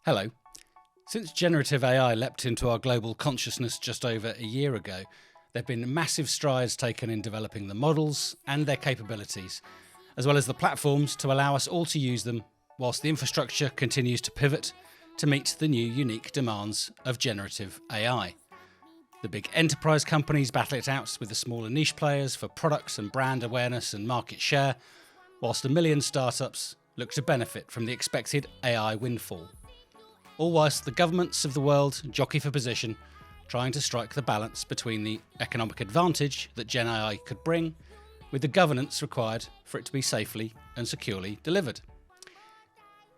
Hello. Since generative AI leapt into our global consciousness just over a year ago, there have been massive strides taken in developing the models and their capabilities, as well as the platforms to allow us all to use them, whilst the infrastructure continues to pivot to meet the new unique demands of generative AI. The big enterprise companies battle it out with the smaller niche players for products and brand awareness and market share, whilst a million startups look to benefit from the expected AI windfall. All whilst the governments of the world jockey for position, trying to strike the balance between the economic advantage that Gen AI could bring with the governance required for it to be safely and securely delivered.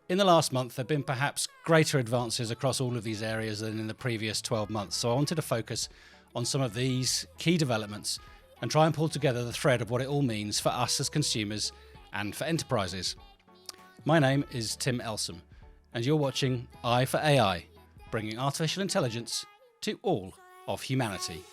In the last month, there have been perhaps greater advances across all of these areas than in the previous 12 months, so I wanted to focus on some of these key developments and try and pull together the thread of what it all means for us as consumers and for enterprises. My name is Tim Elsom, and you're watching EYE4AI, bringing artificial intelligence to all of humanity.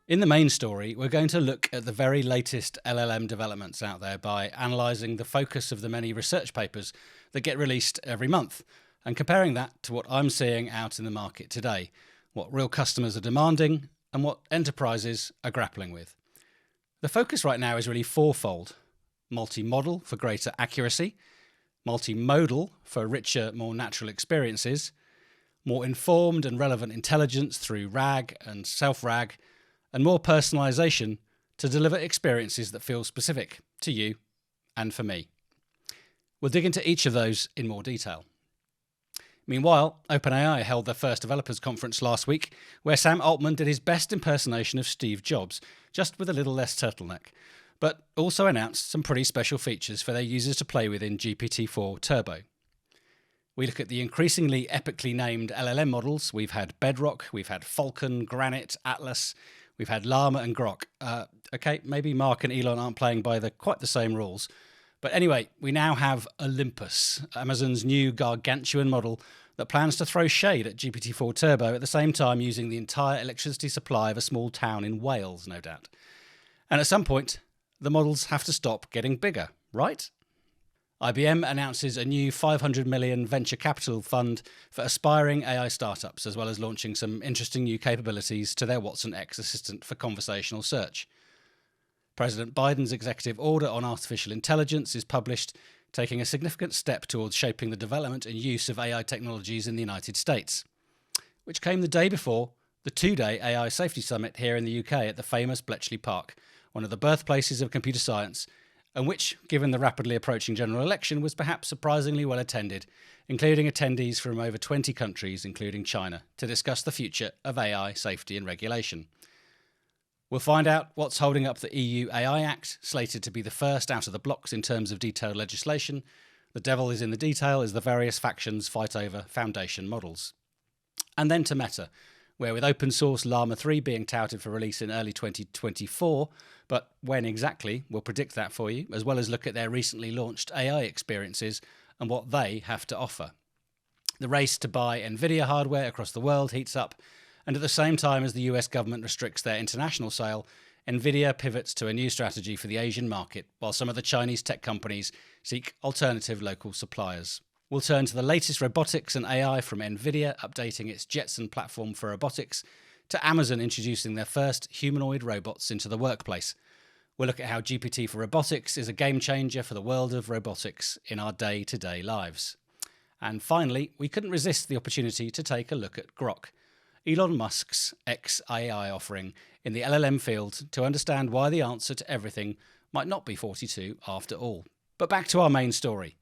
In the main story, we're going to look at the very latest LLM developments out there by analysing the focus of the many research papers that get released every month and comparing that to what I'm seeing out in the market today, what real customers are demanding and what enterprises are grappling with. The focus right now is really fourfold: multi-model for greater accuracy, multimodal for richer, more natural experiences, more informed and relevant intelligence through RAG and self-RAG, and more personalisation to deliver experiences that feel specific to you and for me. We'll dig into each of those in more detail. Meanwhile, OpenAI held their first developers conference last week, where Sam Altman did his best impersonation of Steve Jobs, just with a little less turtleneck, but also announced some pretty special features for their users to play with in GPT-4 Turbo. We look at the increasingly epically named LLM models. We've had Bedrock, we've had Falcon, Granite, Atlas, we've had Llama and Grok. Okay, maybe Mark and Elon aren't playing by quite the same rules. But anyway, we now have Olympus, Amazon's new gargantuan model that plans to throw shade at GPT-4 Turbo at the same time using the entire electricity supply of a small town in Wales, no doubt. And at some point, the models have to stop getting bigger, right? IBM announces a new $500 million venture capital fund for aspiring AI startups, as well as launching some interesting new capabilities to their Watson X assistant for conversational search. President Biden's executive order on artificial intelligence is published, taking a significant step towards shaping the development and use of AI technologies in the United States, which came the day before the two-day AI Safety Summit here in the UK at the famous Bletchley Park, one of the birthplaces of computer science, and which, given the rapidly approaching general election, was perhaps surprisingly well attended, including attendees from over 20 countries, including China, to discuss the future of AI safety and regulation. We'll find out what's holding up the EU AI Act, slated to be the first out of the blocks in terms of detailed legislation. The devil is in the detail as the various factions fight over foundation models. And then to Meta, where with open source Llama 3 being touted for release in early 2024, but when exactly, we'll predict that for you, as well as look at their recently launched AI experiences and what they have to offer. The race to buy Nvidia hardware across the world heats up, and at the same time as the US government restricts their international sale, Nvidia pivots to a new strategy for the Asian market, while some of the Chinese tech companies seek alternative local suppliers. We'll turn to the latest robotics and AI from Nvidia, updating its Jetson platform for robotics, to Amazon introducing their first humanoid robots into the workplace. We'll look at how GPT for robotics is a game changer for the world of robotics in our day-to-day lives. And finally, we couldn't resist the opportunity to take a look at Grok, Elon Musk's XAI offering in the LLM field, to understand why the answer to everything might not be 42 after all. But back to our main story.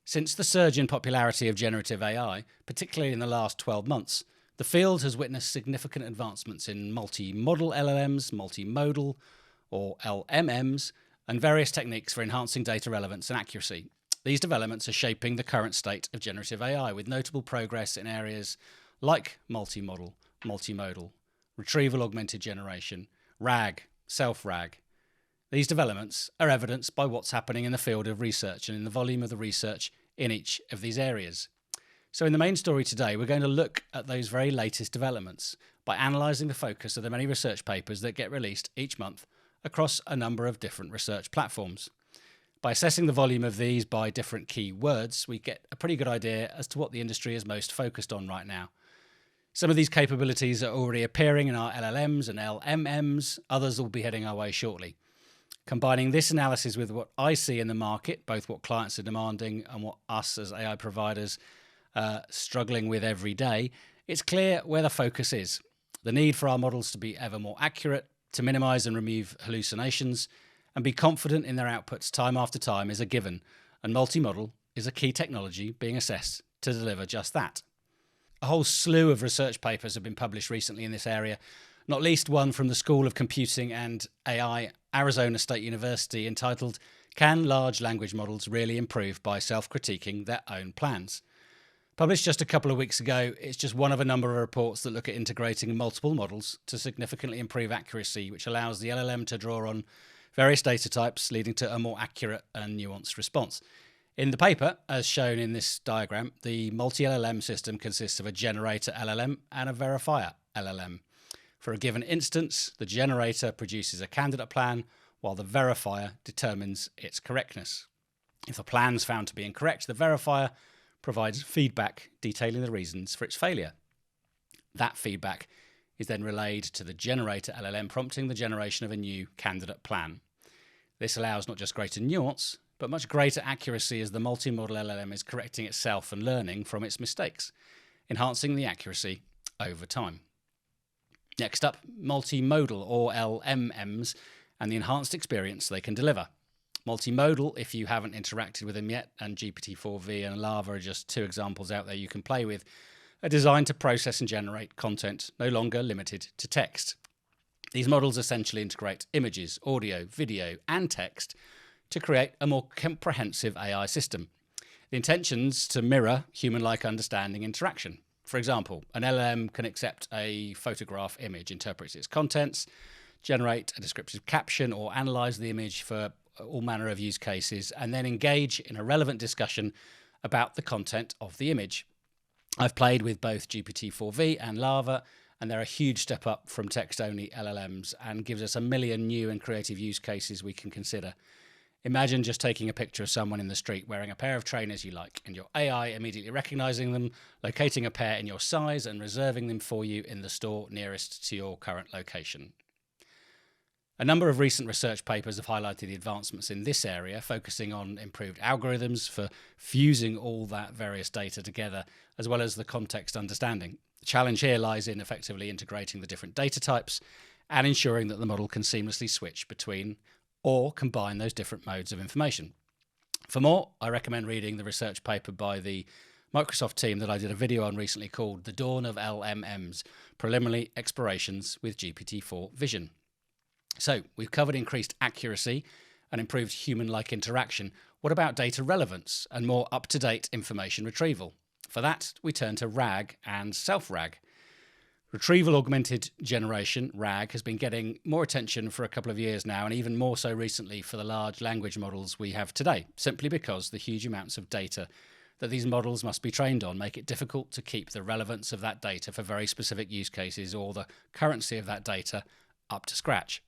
Since the surge in popularity of generative AI, particularly in the last 12 months, the field has witnessed significant advancements in multi-model LLMs, multimodal or LMMs, and various techniques for enhancing data relevance and accuracy. These developments are shaping the current state of generative AI, with notable progress in areas like multi-model, multimodal, retrieval augmented generation, RAG, self-RAG. These developments are evidenced by what's happening in the field of research and in the volume of the research in each of these areas. So in the main story today, we're going to look at those very latest developments by analysing the focus of the many research papers that get released each month across a number of different research platforms. By assessing the volume of these by different key words, we get a pretty good idea as to what the industry is most focused on right now. Some of these capabilities are already appearing in our LLMs and LMMs, others will be heading our way shortly. Combining this analysis with what I see in the market, both what clients are demanding and what us as AI providers are struggling with every day, it's clear where the focus is. The need for our models to be ever more accurate, to minimise and remove hallucinations, and be confident in their outputs time after time is a given, and multimodal is a key technology being assessed to deliver just that. A whole slew of research papers have been published recently in this area, not least one from the School of Computing and AI, Arizona State University, entitled "Can Large Language Models Really Improve by Self-Critiquing Their Own Plans?" Published just a couple of weeks ago, it's just one of a number of reports that look at integrating multiple models to significantly improve accuracy, which allows the LLM to draw on various data types, leading to a more accurate and nuanced response. In the paper, as shown in this diagram, the multi-LLM system consists of a generator LLM and a verifier LLM. For a given instance, the generator produces a candidate plan, while the verifier determines its correctness. If a plan is found to be incorrect, the verifier provides feedback detailing the reasons for its failure. That feedback is then relayed to the generator LLM, prompting the generation of a new candidate plan. This allows not just greater nuance, but much greater accuracy as the multimodal LLM is correcting itself and learning from its mistakes, enhancing the accuracy over time. Next up, multimodal or LMMs and the enhanced experience they can deliver. Multimodal, if you haven't interacted with them yet, and GPT-4V and Lava are just two examples out there you can play with, are designed to process and generate content no longer limited to text. These models essentially integrate images, audio, video, and text to create a more comprehensive AI system. The intention's to mirror human-like understanding interaction. For example, an LLM can accept a photograph image, interpret its contents, generate a descriptive caption, or analyse the image for all manner of use cases, and then engage in a relevant discussion about the content of the image. I've played with both GPT-4V and Lava, and they're a huge step up from text-only LLMs and gives us a million new and creative use cases we can consider. Imagine just taking a picture of someone in the street wearing a pair of trainers you like, and your AI immediately recognising them, locating a pair in your size, and reserving them for you in the store nearest to your current location. A number of recent research papers have highlighted the advancements in this area, focusing on improved algorithms for fusing all that various data together, as well as the context understanding. The challenge here lies in effectively integrating the different data types and ensuring that the model can seamlessly switch between or combine those different modes of information. For more, I recommend reading the research paper by the Microsoft team that I did a video on recently called The Dawn of LMMs, Preliminary Explorations with GPT-4 Vision. So, we've covered increased accuracy and improved human-like interaction. What about data relevance and more up-to-date information retrieval? For that, we turn to RAG and self-RAG. Retrieval Augmented Generation, RAG, has been getting more attention for a couple of years now, and even more so recently for the large language models we have today, simply because the huge amounts of data that these models must be trained on make it difficult to keep the relevance of that data for very specific use cases or the currency of that data up to scratch.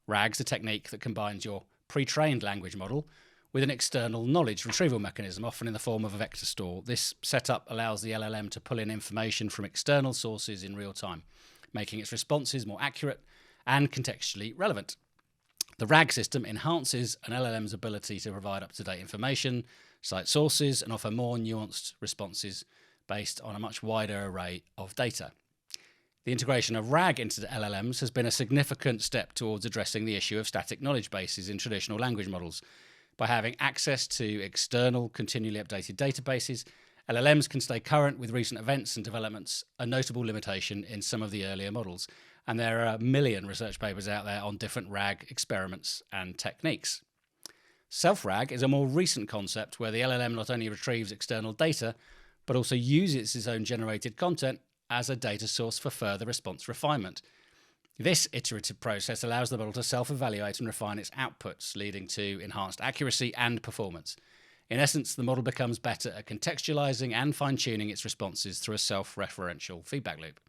RAG's a technique that combines your pre-trained language model with an external knowledge retrieval mechanism, often in the form of a vector store. This setup allows the LLM to pull in information from external sources in real time, making its responses more accurate and contextually relevant. The RAG system enhances an LLM's ability to provide up-to-date information, cite sources, and offer more nuanced responses based on a much wider array of data. The integration of RAG into the LLMs has been a significant step towards addressing the issue of static knowledge bases in traditional language models. By having access to external, continually updated databases, LLMs can stay current with recent events and developments, a notable limitation in some of the earlier models. And there are a million research papers out there on different RAG experiments and techniques. Self-RAG is a more recent concept where the LLM not only retrieves external data, but also uses its own generated content as a data source for further response refinement. This iterative process allows the model to self-evaluate and refine its outputs, leading to enhanced accuracy and performance. In essence, the model becomes better at contextualizing and fine-tuning its responses through a self-referential feedback loop.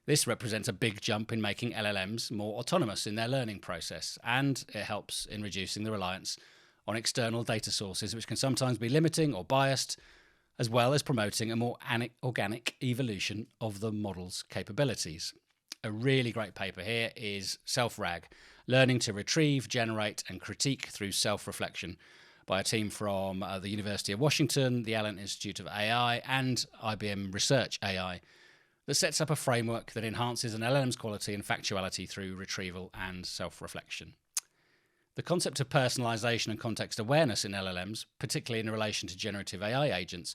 This represents a big jump in making LLMs more autonomous in their learning process, and it helps in reducing the reliance on external data sources, which can sometimes be limiting or biased, as well as promoting a more organic evolution of the model's capabilities. A really great paper here is Self-RAG, Learning to Retrieve, Generate and Critique Through Self-Reflection, by a team from the University of Washington, the Allen Institute of AI and IBM Research AI, that sets up a framework that enhances an LLM's quality and factuality through retrieval and self-reflection. The concept of personalization and context awareness in LLMs, particularly in relation to generative AI agents,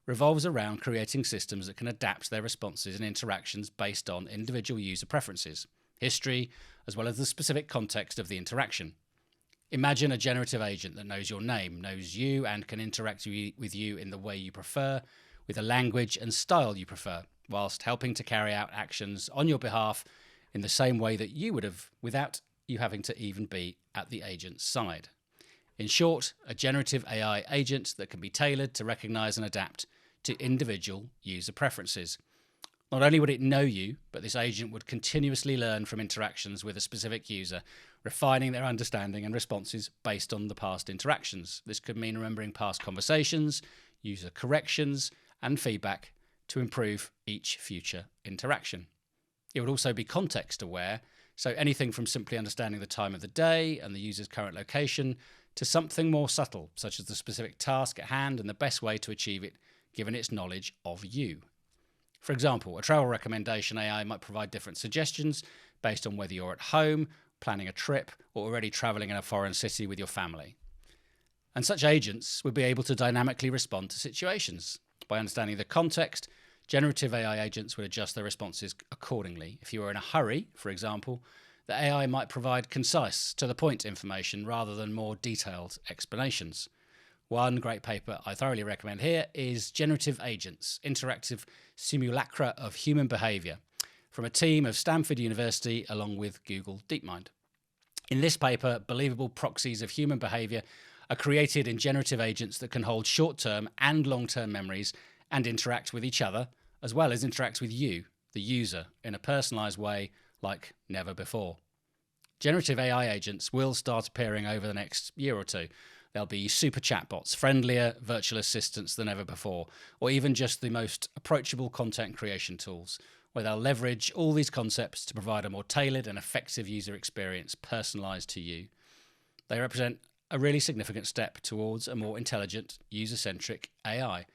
revolves around creating systems that can adapt their responses and interactions based on individual user preferences, history, as well as the specific context of the interaction. Imagine a generative agent that knows your name, knows you, and can interact with you in the way you prefer, with a language and style you prefer, whilst helping to carry out actions on your behalf in the same way that you would have, without you having to even be at the agent's side. In short, a generative AI agent that can be tailored to recognise and adapt to individual user preferences. Not only would it know you, but this agent would continuously learn from interactions with a specific user, refining their understanding and responses based on the past interactions. This could mean remembering past conversations, user corrections, and feedback to improve each future interaction. It would also be context aware, so anything from simply understanding the time of the day and the user's current location to something more subtle, such as the specific task at hand and the best way to achieve it, given its knowledge of you. For example, a travel recommendation AI might provide different suggestions based on whether you're at home, planning a trip, or already traveling in a foreign city with your family. And such agents would be able to dynamically respond to situations. By understanding the context, generative AI agents would adjust their responses accordingly. If you were in a hurry, for example, the AI might provide concise, to-the-point information rather than more detailed explanations. One great paper I thoroughly recommend here is Generative Agents, Interactive Simulacra of Human Behaviour, from a team of Stanford University along with Google DeepMind. In this paper, believable proxies of human behaviour are created in generative agents that can hold short-term and long-term memories and interact with each other, as well as interact with you, the user, in a personalised way like never before. Generative AI agents will start appearing over the next year or two. There'll be super chatbots, friendlier virtual assistants than ever before, or even just the most approachable content creation tools, where they'll leverage all these concepts to provide a more tailored and effective user experience personalised to you. They represent a really significant step towards a more intelligent, user-centric AI.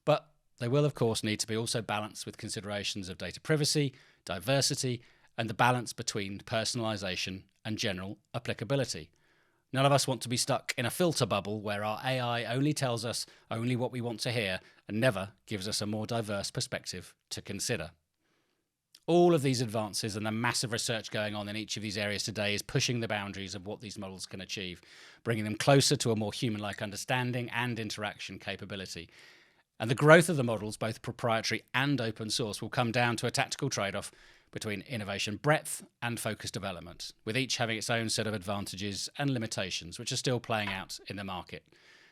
But they will, of course, need to be also balanced with considerations of data privacy, diversity, and the balance between personalisation and general applicability. None of us want to be stuck in a filter bubble where our AI only tells us only what we want to hear and never gives us a more diverse perspective to consider. All of these advances and the massive research going on in each of these areas today is pushing the boundaries of what these models can achieve, bringing them closer to a more human-like understanding and interaction capability. And the growth of the models, both proprietary and open source, will come down to a tactical trade-off between innovation breadth and focused development, with each having its own set of advantages and limitations, which are still playing out in the market.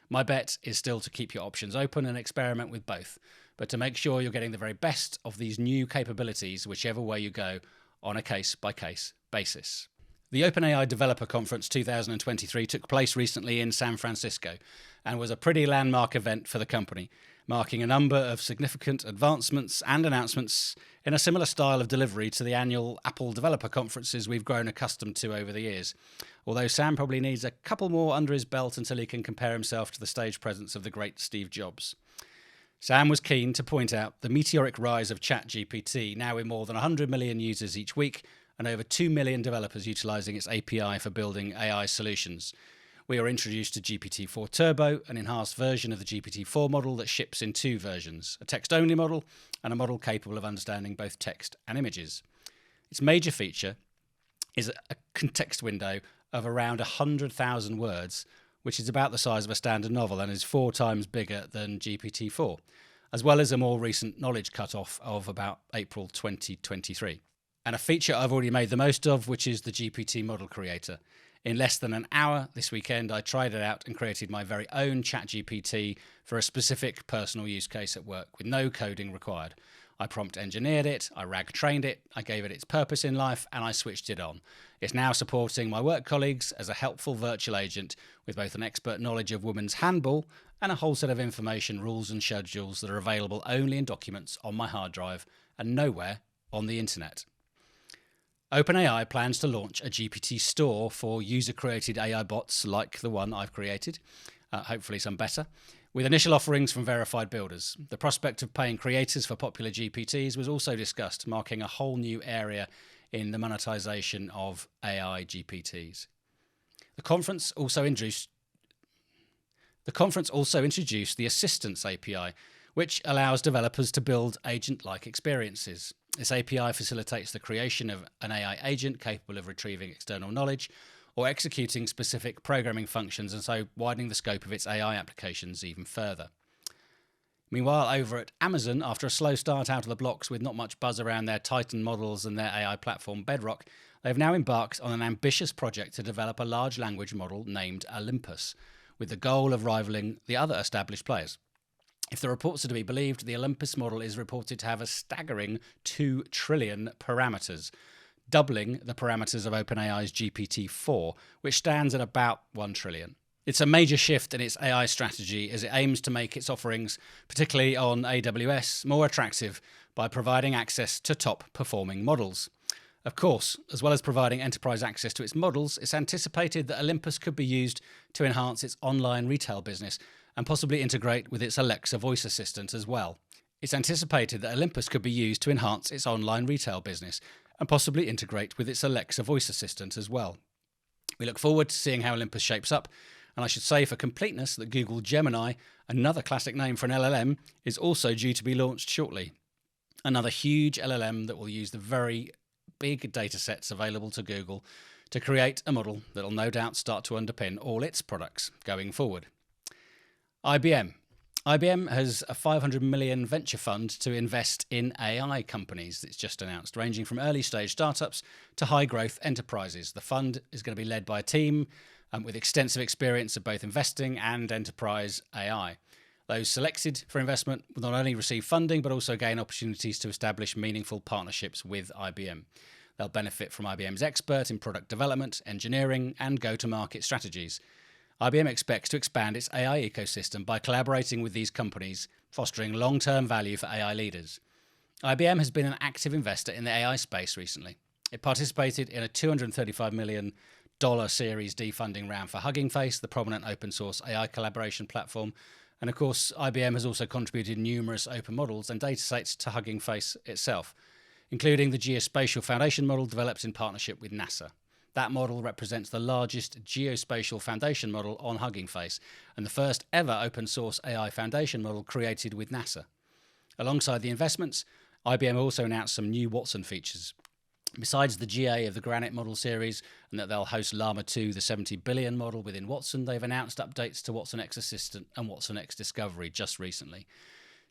My bet is still to keep your options open and experiment with both, but to make sure you're getting the very best of these new capabilities whichever way you go on a case-by-case basis. The OpenAI Developer Conference 2023 took place recently in San Francisco and was a pretty landmark event for the company, marking a number of significant advancements and announcements in a similar style of delivery to the annual Apple developer conferences we've grown accustomed to over the years. Although Sam probably needs a couple more under his belt until he can compare himself to the stage presence of the great Steve Jobs. Sam was keen to point out the meteoric rise of ChatGPT, now with more than 100 million users each week and over 2 million developers utilising its API for building AI solutions. We were introduced to GPT-4 Turbo, an enhanced version of the GPT-4 model that ships in two versions, a text-only model and a model capable of understanding both text and images. Its major feature is a context window of around 100,000 words, which is about the size of a standard novel and is 4 times bigger than GPT-4, as well as a more recent knowledge cutoff of about April 2023. And a feature I've already made the most of, which is the GPT model creator. In less than an hour this weekend, I tried it out and created my very own ChatGPT for a specific personal use case at work with no coding required. I prompt engineered it, I RAG trained it, I gave it its purpose in life, and I switched it on. It's now supporting my work colleagues as a helpful virtual agent with both an expert knowledge of women's handball and a whole set of information, rules and schedules that are available only in documents on my hard drive and nowhere on the internet. OpenAI plans to launch a GPT store for user-created AI bots like the one I've created, hopefully some better, with initial offerings from verified builders. The prospect of paying creators for popular GPTs was also discussed, marking a whole new area in the monetization of AI GPTs. The conference also introduced the Assistants API, which allows developers to build agent-like experiences. This API facilitates the creation of an AI agent capable of retrieving external knowledge or executing specific programming functions, and so widening the scope of its AI applications even further. Meanwhile, over at Amazon, after a slow start out of the blocks with not much buzz around their Titan models and their AI platform Bedrock, they've now embarked on an ambitious project to develop a large language model named Olympus, with the goal of rivaling the other established players. If the reports are to be believed, the Olympus model is reported to have a staggering 2 trillion parameters, doubling the parameters of OpenAI's GPT-4, which stands at about 1 trillion. It's a major shift in its AI strategy as it aims to make its offerings, particularly on AWS, more attractive by providing access to top-performing models. Of course, as well as providing enterprise access to its models, it's anticipated that Olympus could be used to enhance its online retail business and possibly integrate with its Alexa voice assistant as well. It's anticipated that Olympus could be used to enhance its online retail business and possibly integrate with its Alexa voice assistant as well. We look forward to seeing how Olympus shapes up, and I should say for completeness that Google Gemini, another classic name for an LLM, is also due to be launched shortly. Another huge LLM that will use the very big datasets available to Google to create a model that will no doubt start to underpin all its products going forward. IBM. IBM has a $500 million venture fund to invest in AI companies that's just announced, ranging from early-stage startups to high-growth enterprises. The fund is going to be led by a team with extensive experience of both investing and enterprise AI. Those selected for investment will not only receive funding, but also gain opportunities to establish meaningful partnerships with IBM. They'll benefit from IBM's expert in product development, engineering, and go-to-market strategies. IBM expects to expand its AI ecosystem by collaborating with these companies, fostering long-term value for AI leaders. IBM has been an active investor in the AI space recently. It participated in a $235 million Series D funding round for Hugging Face, the prominent open-source AI collaboration platform. And of course, IBM has also contributed numerous open models and datasets to Hugging Face itself, including the Geospatial Foundation model developed in partnership with NASA. That model represents the largest geospatial foundation model on Hugging Face and the first ever open source AI foundation model created with NASA. Alongside the investments, IBM also announced some new Watson features. Besides the GA of the Granite model series and that they'll host Llama 2, the 70 billion model within Watson, they've announced updates to Watson X Assistant and Watson X Discovery just recently.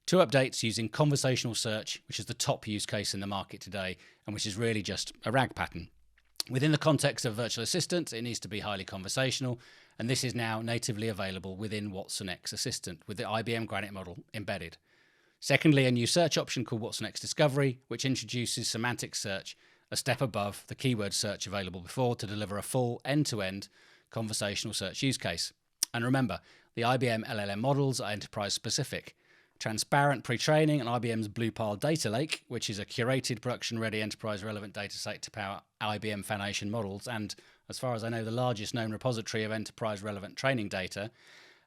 2 updates using conversational search, which is the top use case in the market today and which is really just a RAG pattern. Within the context of virtual assistant, it needs to be highly conversational, and this is now natively available within Watson X Assistant with the IBM Granite model embedded. Secondly, a new search option called Watson X Discovery, which introduces semantic search a step above the keyword search available before to deliver a full end-to-end conversational search use case. And remember, the IBM LLM models are enterprise-specific. Transparent pre-training and IBM's Blue Pile Data Lake, which is a curated production-ready enterprise-relevant dataset to power IBM foundation models and, as far as I know, the largest known repository of enterprise-relevant training data,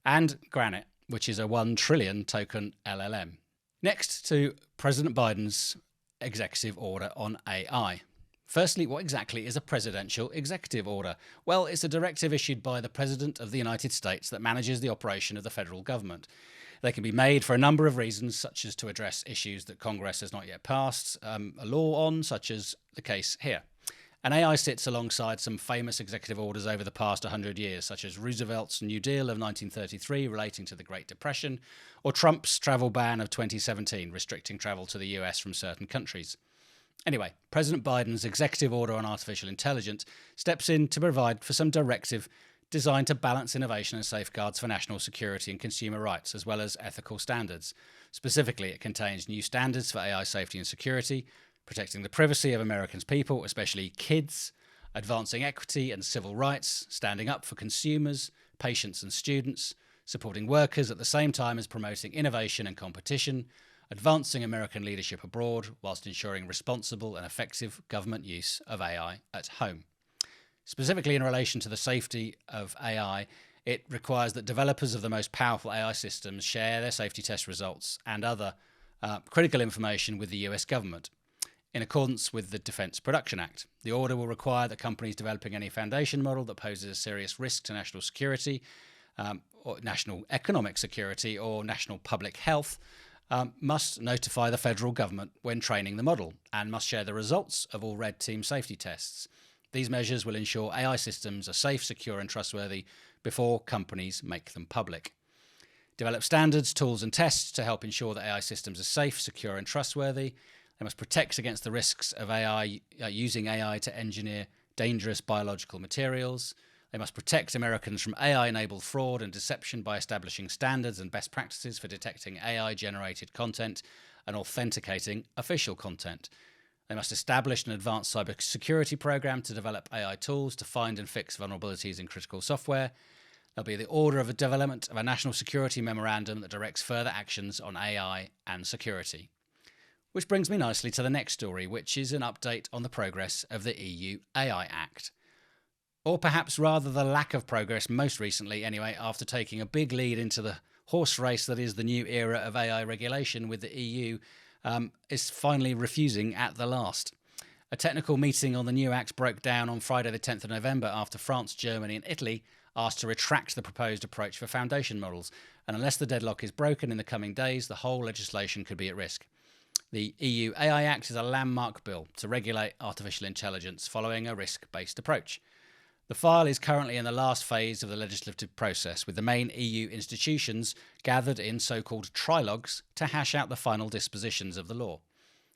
and Granite, which is a 1 trillion token LLM. Next to President Biden's executive order on AI. Firstly, what exactly is a presidential executive order? Well, it's a directive issued by the President of the United States that manages the operation of the federal government. They can be made for a number of reasons, such as to address issues that Congress has not yet passed a law on, such as the case here. And AI sits alongside some famous executive orders over the past 100 years, such as Roosevelt's New Deal of 1933 relating to the Great Depression, or Trump's travel ban of 2017 restricting travel to the US from certain countries. Anyway, President Biden's executive order on artificial intelligence steps in to provide for some directive designed to balance innovation and safeguards for national security and consumer rights, as well as ethical standards. Specifically, it contains new standards for AI safety and security, protecting the privacy of Americans' people, especially kids, advancing equity and civil rights, standing up for consumers, patients and students, supporting workers at the same time as promoting innovation and competition, advancing American leadership abroad whilst ensuring responsible and effective government use of AI at home. Specifically in relation to the safety of AI, it requires that developers of the most powerful AI systems share their safety test results and other critical information with the US government. In accordance with the Defence Production Act, the order will require that companies developing any foundation model that poses a serious risk to national security, or national economic security, or national public health must notify the federal government when training the model and must share the results of all red team safety tests. These measures will ensure AI systems are safe, secure and trustworthy before companies make them public. Develop standards, tools and tests to help ensure that AI systems are safe, secure and trustworthy. They must protect against the risks of AI using AI to engineer dangerous biological materials. They must protect Americans from AI-enabled fraud and deception by establishing standards and best practices for detecting AI-generated content and authenticating official content. They must establish an advanced cybersecurity program to develop AI tools to find and fix vulnerabilities in critical software. There'll be the order of the development of a national security memorandum that directs further actions on AI and security. Which brings me nicely to the next story, which is an update on the progress of the EU AI Act. Or perhaps rather the lack of progress, most recently anyway, after taking a big lead into the horse race that is the new era of AI regulation, with the EU is finally refusing at the last. A technical meeting on the new act broke down on Friday the 10th of November after France, Germany and Italy asked to retract the proposed approach for foundation models, and unless the deadlock is broken in the coming days, the whole legislation could be at risk. The EU AI Act is a landmark bill to regulate artificial intelligence following a risk-based approach. The file is currently in the last phase of the legislative process, with the main EU institutions gathered in so-called trilogues to hash out the final dispositions of the law.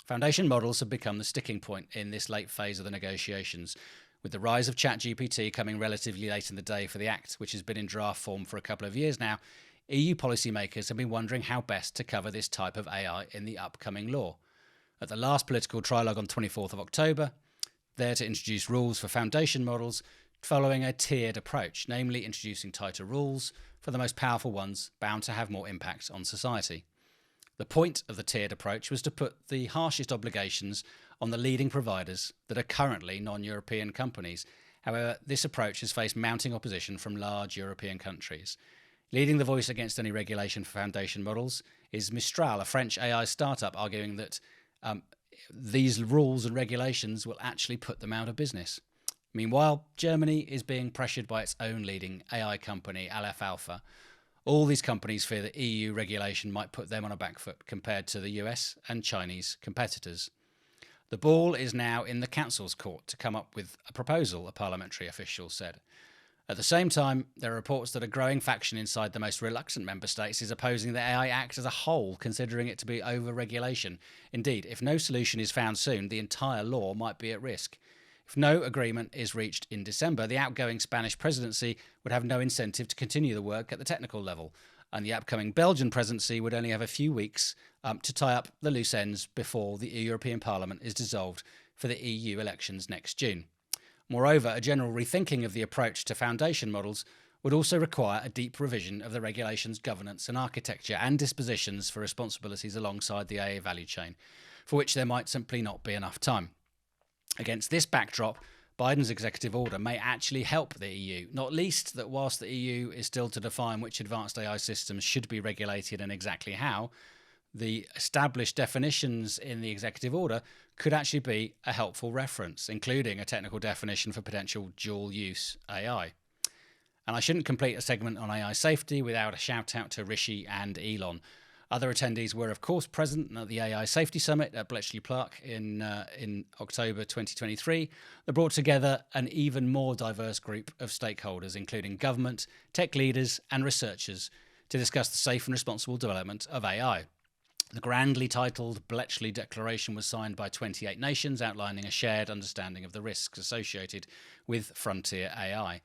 Foundation models have become the sticking point in this late phase of the negotiations, with the rise of ChatGPT coming relatively late in the day for the Act, which has been in draft form for a couple of years now. EU policymakers have been wondering how best to cover this type of AI in the upcoming law. At the last political trilogue on 24th of October, they're to introduce rules for foundation models following a tiered approach, namely introducing tighter rules for the most powerful ones bound to have more impact on society. The point of the tiered approach was to put the harshest obligations on the leading providers that are currently non-European companies. However, this approach has faced mounting opposition from large European countries. Leading the voice against any regulation for foundation models is Mistral, a French AI startup, arguing that these rules and regulations will actually put them out of business. Meanwhile, Germany is being pressured by its own leading AI company, Aleph Alpha. All these companies fear that EU regulation might put them on a back foot compared to the US and Chinese competitors. The ball is now in the Council's court to come up with a proposal, a parliamentary official said. At the same time, there are reports that a growing faction inside the most reluctant member states is opposing the AI Act as a whole, considering it to be over-regulation. Indeed, if no solution is found soon, the entire law might be at risk. If no agreement is reached in December, the outgoing Spanish presidency would have no incentive to continue the work at the technical level, and the upcoming Belgian presidency would only have a few weeks to tie up the loose ends before the European Parliament is dissolved for the EU elections next June. Moreover, a general rethinking of the approach to foundation models would also require a deep revision of the regulation's governance and architecture and dispositions for responsibilities alongside the AI value chain, for which there might simply not be enough time. Against this backdrop, Biden's executive order may actually help the EU, not least that whilst the EU is still to define which advanced AI systems should be regulated and exactly how, the established definitions in the executive order could actually be a helpful reference, including a technical definition for potential dual-use AI. And I shouldn't complete a segment on AI safety without a shout-out to Rishi and Elon. Other attendees were, of course, present at the AI Safety Summit at Bletchley Park in October 2023 that brought together an even more diverse group of stakeholders, including government, tech leaders and researchers, to discuss the safe and responsible development of AI. The grandly titled Bletchley Declaration was signed by 28 nations, outlining a shared understanding of the risks associated with frontier AI.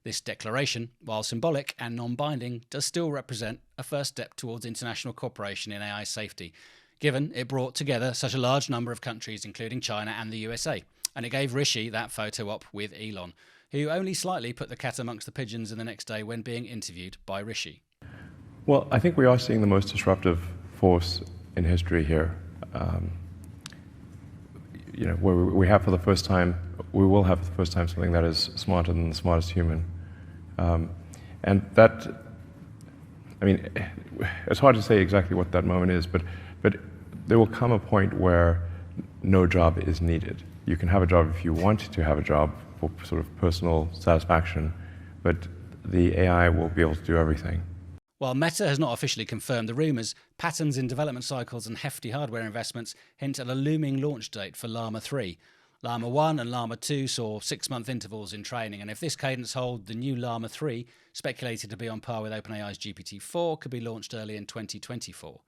This declaration, while symbolic and non-binding, does still represent a first step towards international cooperation in AI safety, given it brought together such a large number of countries, including China and the USA. And it gave Rishi that photo op with Elon, who only slightly put the cat amongst the pigeons in the next day when being interviewed by Rishi. Well, I think we are seeing the most disruptive force in history here. Where we have for the first time, we will have for the first time something that is smarter than the smartest human. And that, it's hard to say exactly what that moment is, but there will come a point where no job is needed. You can have a job if you want to have a job for sort of personal satisfaction, but the AI will be able to do everything. While Meta has not officially confirmed the rumours, patterns in development cycles and hefty hardware investments hint at a looming launch date for Llama 3. Llama 1 and Llama 2 saw 6-month intervals in training, and if this cadence holds, the new Llama 3, speculated to be on par with OpenAI's GPT-4, could be launched early in 2024.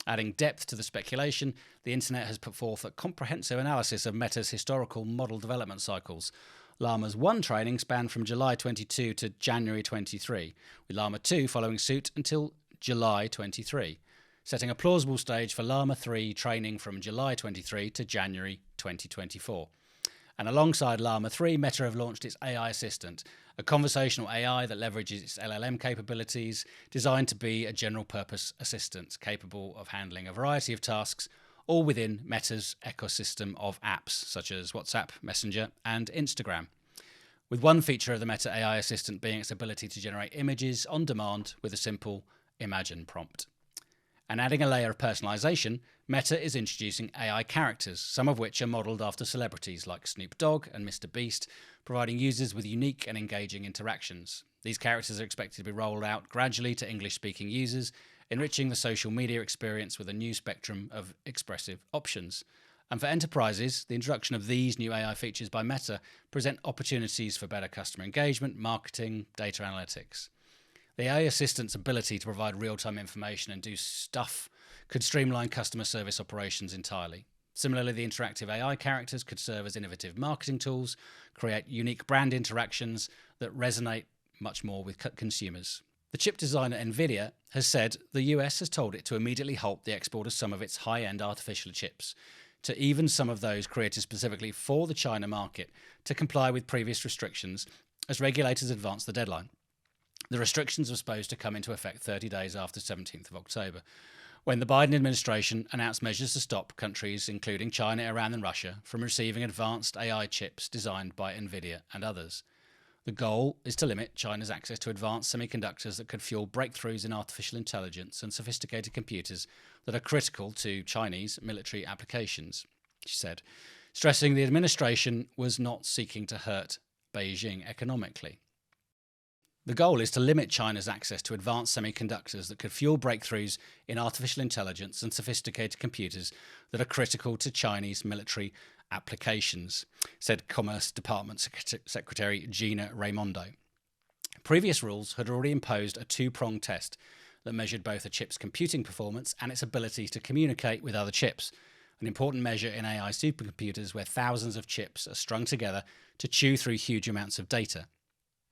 Adding depth to the speculation, the internet has put forth a comprehensive analysis of Meta's historical model development cycles. Llama's 1 training spanned from July 22 to January 23, with Llama 2 following suit until July 23, setting a plausible stage for Llama 3 training from July 23 to January 2024. And alongside Llama 3, Meta have launched its AI Assistant, a conversational AI that leverages its LLM capabilities, designed to be a general-purpose assistant capable of handling a variety of tasks, all within Meta's ecosystem of apps, such as WhatsApp, Messenger, and Instagram. With one feature of the Meta AI Assistant being its ability to generate images on demand with a simple Imagine prompt. And adding a layer of personalization, Meta is introducing AI characters, some of which are modelled after celebrities like Snoop Dogg and Mr. Beast, providing users with unique and engaging interactions. These characters are expected to be rolled out gradually to English-speaking users, enriching the social media experience with a new spectrum of expressive options. And for enterprises, the introduction of these new AI features by Meta present opportunities for better customer engagement, marketing, data analytics. The AI Assistant's ability to provide real-time information and do stuff could streamline customer service operations entirely. Similarly, the interactive AI characters could serve as innovative marketing tools, create unique brand interactions that resonate much more with consumers. The chip designer Nvidia has said the US has told it to immediately halt the export of some of its high-end artificial chips, to even some of those created specifically for the China market, to comply with previous restrictions as regulators advance the deadline. The restrictions were supposed to come into effect 30 days after 17th of October, when the Biden administration announced measures to stop countries, including China, Iran and Russia, from receiving advanced AI chips designed by Nvidia and others. The goal is to limit China's access to advanced semiconductors that could fuel breakthroughs in artificial intelligence and sophisticated computers that are critical to Chinese military applications, she said, stressing the administration was not seeking to hurt Beijing economically. The goal is to limit China's access to advanced semiconductors that could fuel breakthroughs in artificial intelligence and sophisticated computers that are critical to Chinese military applications, said Commerce Department Secretary Gina Raimondo. Previous rules had already imposed a 2-pronged test that measured both a chip's computing performance and its ability to communicate with other chips, an important measure in AI supercomputers where thousands of chips are strung together to chew through huge amounts of data.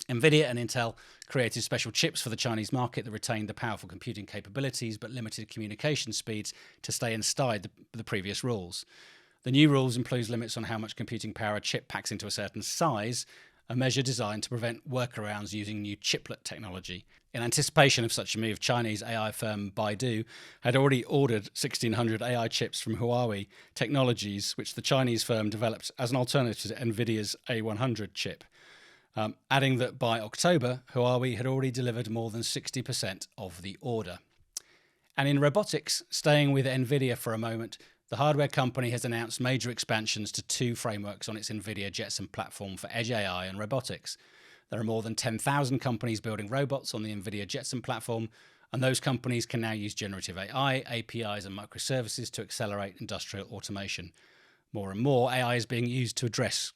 Nvidia and Intel created special chips for the Chinese market that retained the powerful computing capabilities but limited communication speeds to stay inside the previous rules. The new rules impose limits on how much computing power a chip packs into a certain size, a measure designed to prevent workarounds using new chiplet technology. In anticipation of such a move, Chinese AI firm Baidu had already ordered 1,600 AI chips from Huawei Technologies, which the Chinese firm developed as an alternative to Nvidia's A100 chip. Adding that by October, Huawei had already delivered more than 60% of the order. And in robotics, staying with Nvidia for a moment, the hardware company has announced major expansions to 2 frameworks on its Nvidia Jetson platform for edge AI and robotics. There are more than 10,000 companies building robots on the Nvidia Jetson platform, and those companies can now use generative AI, APIs and microservices to accelerate industrial automation. More and more AI is being used to address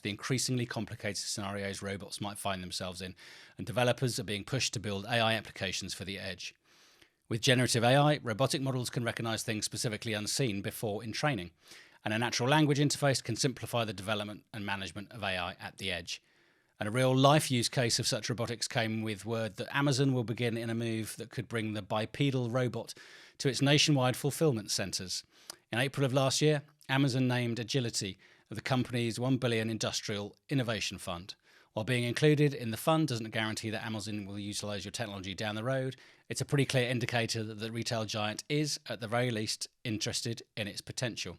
the increasingly complicated scenarios robots might find themselves in, and developers are being pushed to build AI applications for the edge. With generative AI, robotic models can recognize things specifically unseen before in training, and a natural language interface can simplify the development and management of AI at the edge. And a real-life use case of such robotics came with word that Amazon will begin in a move that could bring the bipedal robot to its nationwide fulfillment centres. In April of last year, Amazon named Agility of the company's $1 billion Industrial Innovation Fund. While being included in the fund doesn't guarantee that Amazon will utilise your technology down the road, it's a pretty clear indicator that the retail giant is, at the very least, interested in its potential.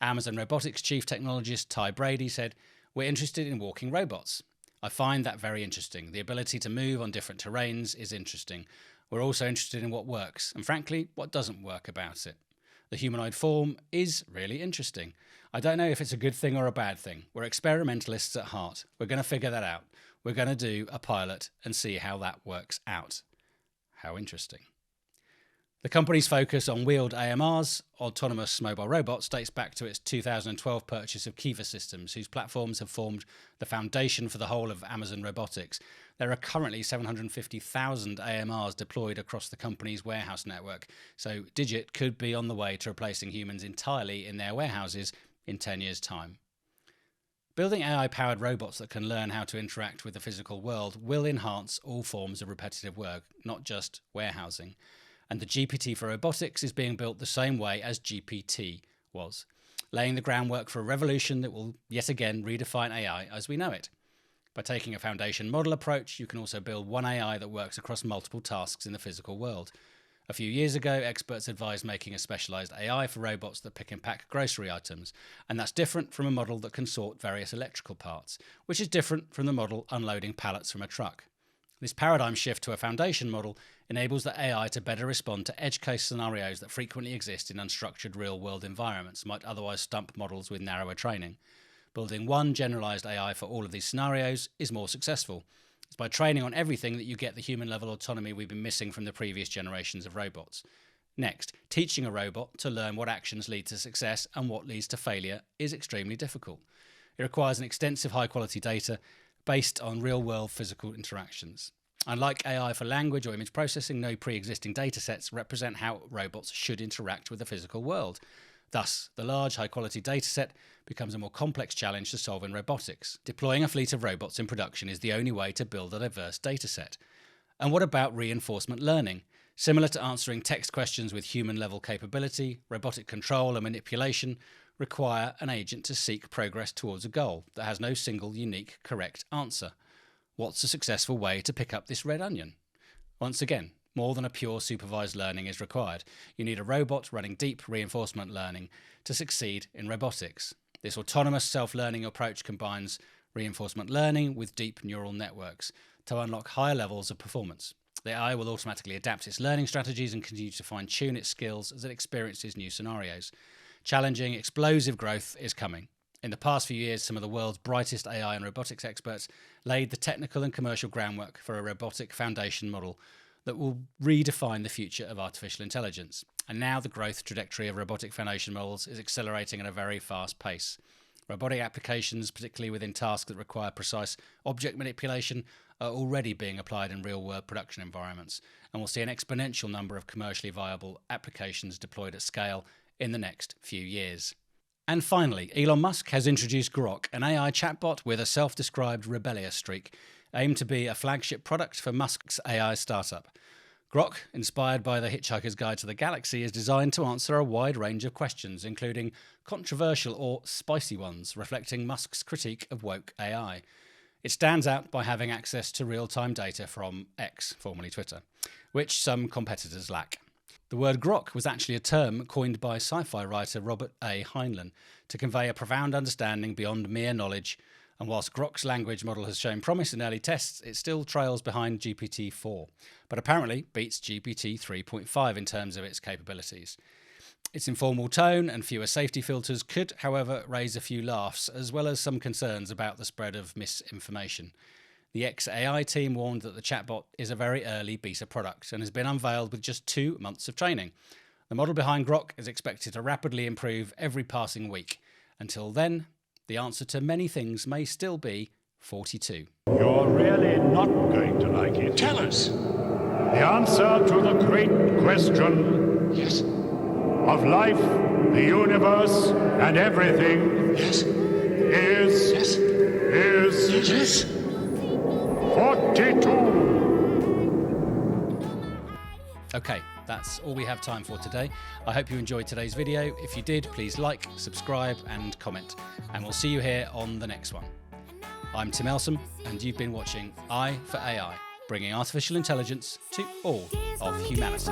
Amazon Robotics Chief Technologist Ty Brady said, "We're interested in walking robots. I find that very interesting. The ability to move on different terrains is interesting. We're also interested in what works, and frankly, what doesn't work about it. The humanoid form is really interesting. I don't know if it's a good thing or a bad thing. We're experimentalists at heart. We're going to figure that out. We're going to do a pilot and see how that works out." How interesting. The company's focus on wheeled AMRs, autonomous mobile robots, dates back to its 2012 purchase of Kiva Systems, whose platforms have formed the foundation for the whole of Amazon Robotics. There are currently 750,000 AMRs deployed across the company's warehouse network, so Digit could be on the way to replacing humans entirely in their warehouses in 10 years' time. Building AI-powered robots that can learn how to interact with the physical world will enhance all forms of repetitive work, not just warehousing. And the GPT for robotics is being built the same way as GPT was, laying the groundwork for a revolution that will yet again redefine AI as we know it. By taking a foundation model approach, you can also build one AI that works across multiple tasks in the physical world. A few years ago, experts advised making a specialised AI for robots that pick and pack grocery items, and that's different from a model that can sort various electrical parts, which is different from the model unloading pallets from a truck. This paradigm shift to a foundation model enables the AI to better respond to edge case scenarios that frequently exist in unstructured real-world environments, might otherwise stump models with narrower training. Building one generalised AI for all of these scenarios is more successful. It's by training on everything that you get the human-level autonomy we've been missing from the previous generations of robots. Next, teaching a robot to learn what actions lead to success and what leads to failure is extremely difficult. It requires an extensive high-quality data based on real-world physical interactions. Unlike AI for language or image processing, no pre-existing datasets represent how robots should interact with the physical world. Thus, the large, high-quality dataset becomes a more complex challenge to solve in robotics. Deploying a fleet of robots in production is the only way to build a diverse dataset. And what about reinforcement learning? Similar to answering text questions with human-level capability, robotic control and manipulation require an agent to seek progress towards a goal that has no single unique correct answer. What's a successful way to pick up this red onion? Once again, more than a pure supervised learning is required. You need a robot running deep reinforcement learning to succeed in robotics. This autonomous self-learning approach combines reinforcement learning with deep neural networks to unlock higher levels of performance. The AI will automatically adapt its learning strategies and continue to fine-tune its skills as it experiences new scenarios. Challenging, explosive growth is coming. In the past few years, some of the world's brightest AI and robotics experts laid the technical and commercial groundwork for a robotic foundation model that will redefine the future of artificial intelligence. And now the growth trajectory of robotic foundation models is accelerating at a very fast pace. Robotic applications, particularly within tasks that require precise object manipulation, are already being applied in real-world production environments, and we'll see an exponential number of commercially viable applications deployed at scale in the next few years. And finally, Elon Musk has introduced Grok, an AI chatbot with a self-described rebellious streak, aimed to be a flagship product for Musk's AI startup. Grok, inspired by The Hitchhiker's Guide to the Galaxy, is designed to answer a wide range of questions, including controversial or spicy ones, reflecting Musk's critique of woke AI. It stands out by having access to real-time data from X, formerly Twitter, which some competitors lack. The word grok was actually a term coined by sci-fi writer Robert A. Heinlein to convey a profound understanding beyond mere knowledge, and whilst Grok's language model has shown promise in early tests, it still trails behind GPT-4, but apparently beats GPT 3.5 in terms of its capabilities. Its informal tone and fewer safety filters could, however, raise a few laughs, as well as some concerns about the spread of misinformation. The XAI team warned that the chatbot is a very early beta product and has been unveiled with just 2 months of training. The model behind Grok is expected to rapidly improve every passing week. Until then, the answer to many things may still be 42. You're really not going to like it. Tell us. The answer to the great question. Yes. of life, the universe, and everything Yes. is... Yes. is... Yes. 42. Okay, that's all we have time for today. I hope you enjoyed today's video. If you did, please like, subscribe and comment. And we'll see you here on the next one. I'm Tim Elsom, and you've been watching EYE4AI, bringing artificial intelligence to all of humanity.